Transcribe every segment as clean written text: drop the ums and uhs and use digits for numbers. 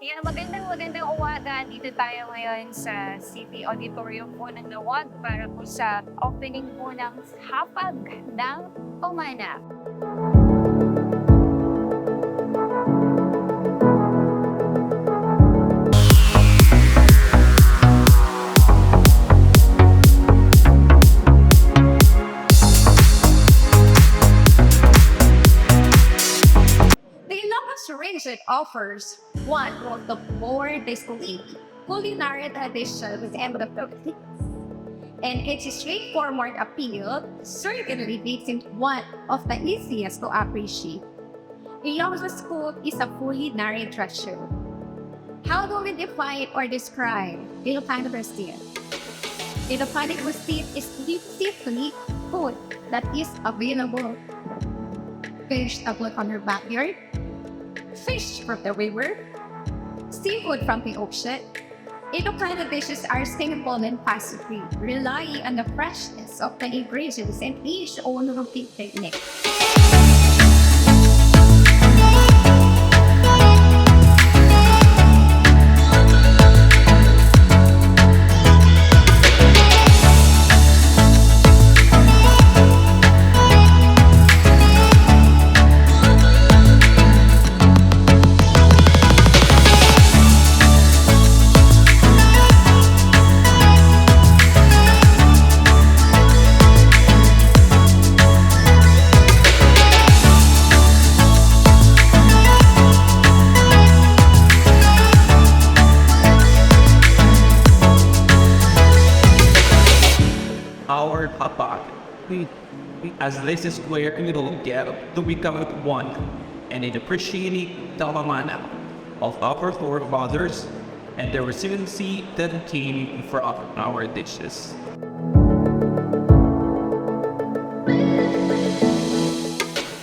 Ayan, magandang umaga. Dito tayo ngayon sa City Auditorium po ng Laoag para po sa opening po ng Hapag ng Pamana. The Ilocos region offers one of the more distinct culinary traditions within the Philippines, and its straightforward appeal certainly makes it one of the easiest to appreciate. Ilocos food is a culinary treasure. How do we define or describe Ilocano cuisine? Ilocano cuisine is simply food that is available. Vegetable from your backyard, fish from the river, seafood from the ocean. Ilocano dishes are simple and fast-free, relying on the freshness of the ingredients and each own routine technique. Our Hapag. As this is where we will get to become one and in appreciating the Pamana of our forefathers and the resiliency that came from our dishes.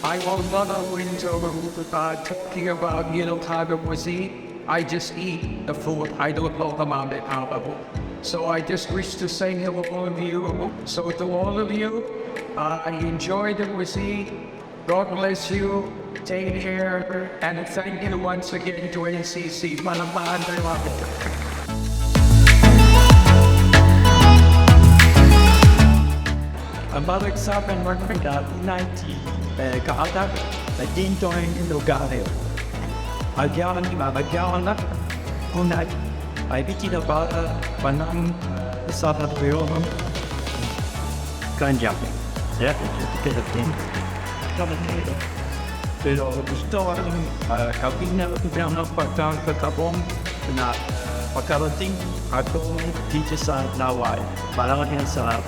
I will not go into talking about, type of cuisine. I just eat the food. I don't know about it out. So I just wish to say hello to all of you. So to all of you, I enjoy the cuisine. God bless you. Take care. And thank you once again to NCC. Malamaan tayo ako. Ang bawat sa akin magpagkat 90 kaatak na dintoin in lugario. Agyawan na kunay ay biti na bata panang sa tatwiro kanjak. Yeah, kita din. Pero gusto ko kabina ng pagkakabong na pagkarating ako dito sa Laway. Maraming salamat.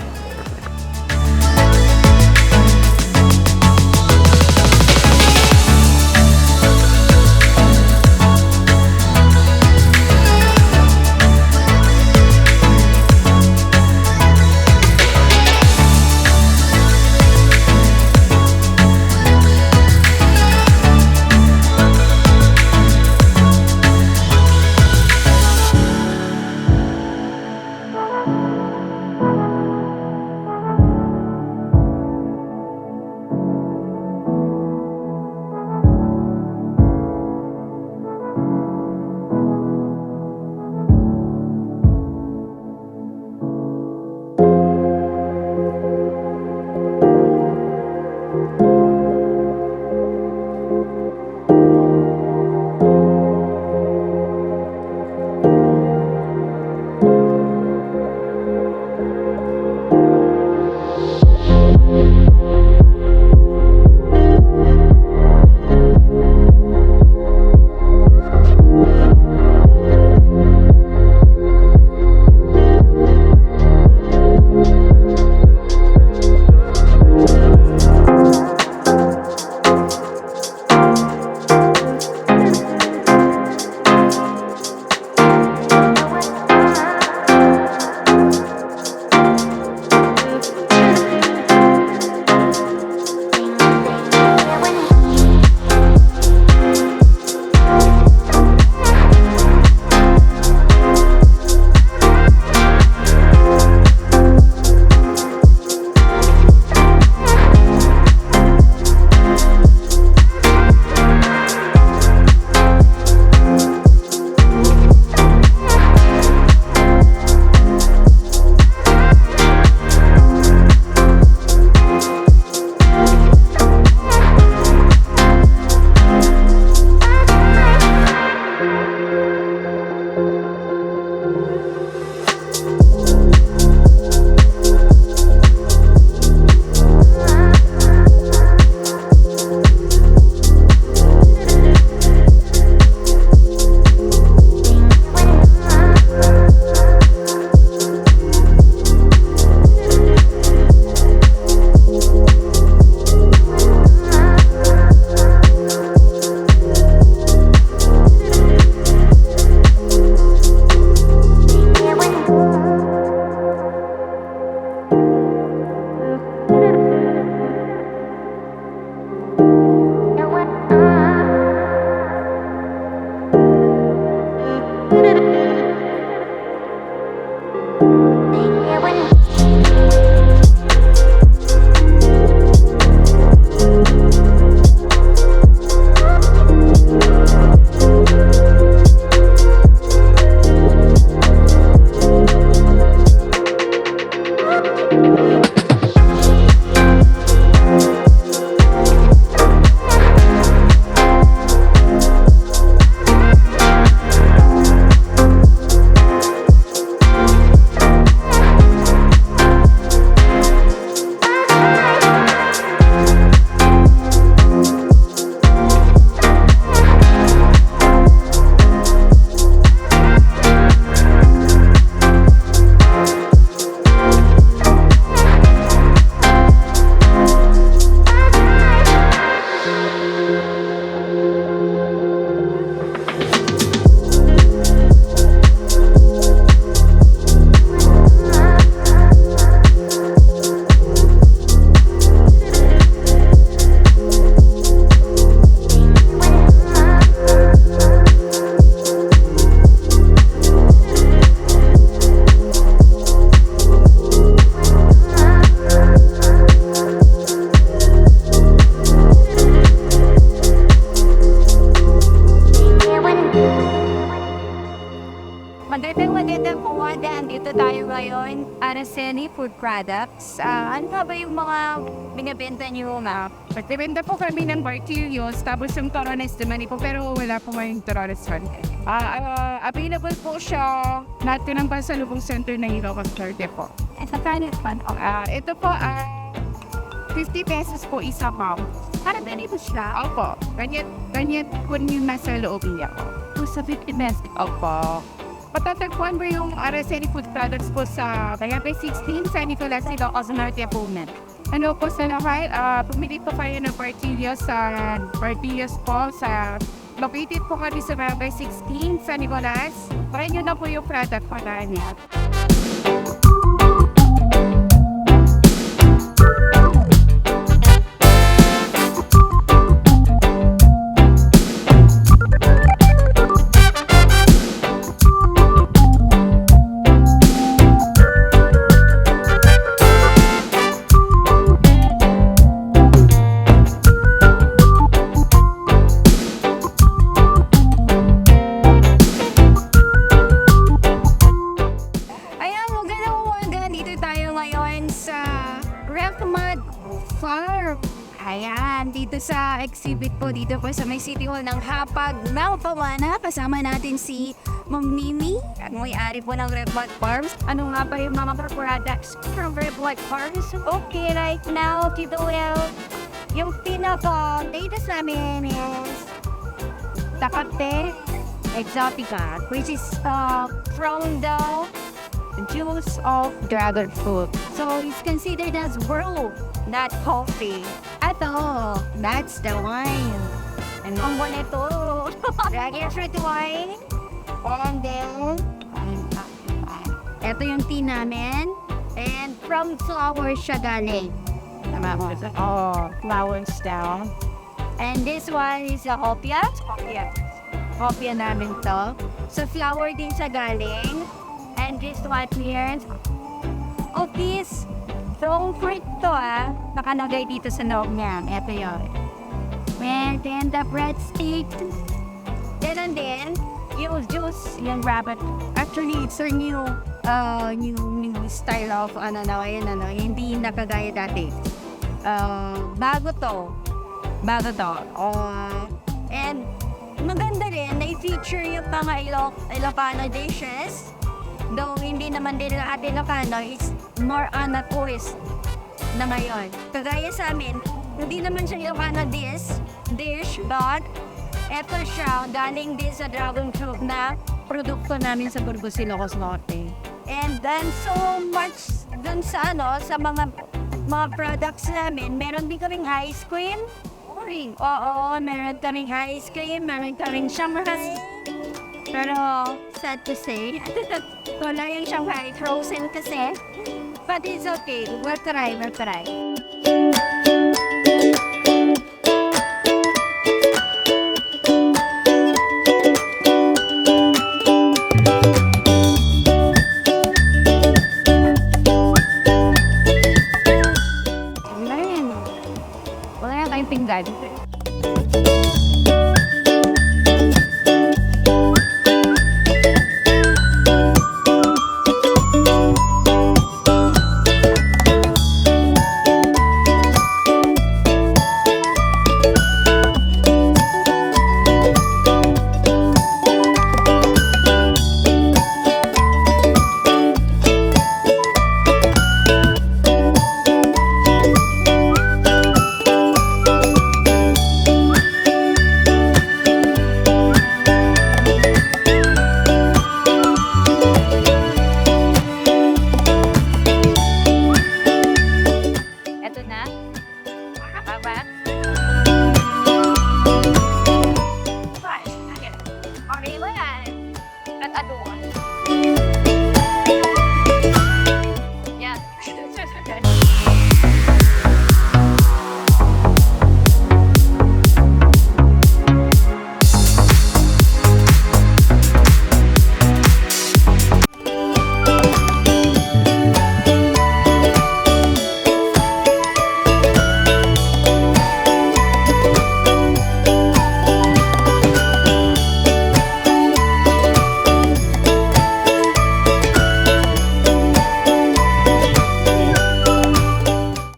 Magandang pumunta. Dito tayo ngayon. Araceli Food Products. Ano nga ba yung mga binibenta niyo, ma'am? Nagbibenta po kami ng tortillas, tapos yung torones naman po, pero wala po ngayong torones ron. Available po siya natin ng Pasalubong Center na Ilocos Norte po. Sa kanin pa. Ito po, 50 pesos po isa pound. Parang ganito siya. Opo, ganyan po yung nasa loob niya. Sa 50 pesos. Opo. Patatagpuan mo yung Araceli Food Products po sa Barangay 16, San Nicolas, Ilocos Norte po, ma'am. Ano po sa lahat, pumili po kayo ng tortillas po sa located po kami sa Barangay 16, San Nicolas. Try nyo na po yung product po na niya. Ayan, magandang umaga. Dito tayo ngayon sa Hapag Farm. Ayan, dito sa exhibit po, dito po sa may City Hall ng Hapag ng Pamana. Kasama natin si Ma'am Mimi, at may-ari po ng Hapag Farms. Ano nga ba yung mga products from Hapag Farms? Okay, right now, Tito Well, yung pinaka-latest namin is Takate Exotica, which is from the juice of dragon fruit. So it's considered as brew, not coffee. Ato, that's the wine. And ang wala ito, dragon fruit wine. And then, ito yung tea namin. And from flowers siya galing. Tama mo? Flowers down. And this one is a hopia. Hopia namin to. So flower din siya galing. And this one here. Oh, this. So, fruit to nakalagay dito sa loob niya. Ito yun. And then the breadstick. And then, yung juice, yung rabbit. Actually, it's a new style of hindi nakagaya dati. Bago to. And maganda rin, na-feature yung mga Ilocano dishes. Though hindi naman din ang ating Ilocano, it's more on a twist na ngayon. Kagaya sa amin, hindi naman siya Ilocano dish, but eto siya, galing din sa dragon fruit na produkto namin sa Burgos, Ilocos Norte. And then so much dun sa sa mga products namin, meron din kaming ice cream. Oo, meron kaming ice cream, meron kaming Shanghai. Pero, sad to say, wala yung Shanghai frozen kasi. But it's okay, we'll try. Wala na tayong tinggan.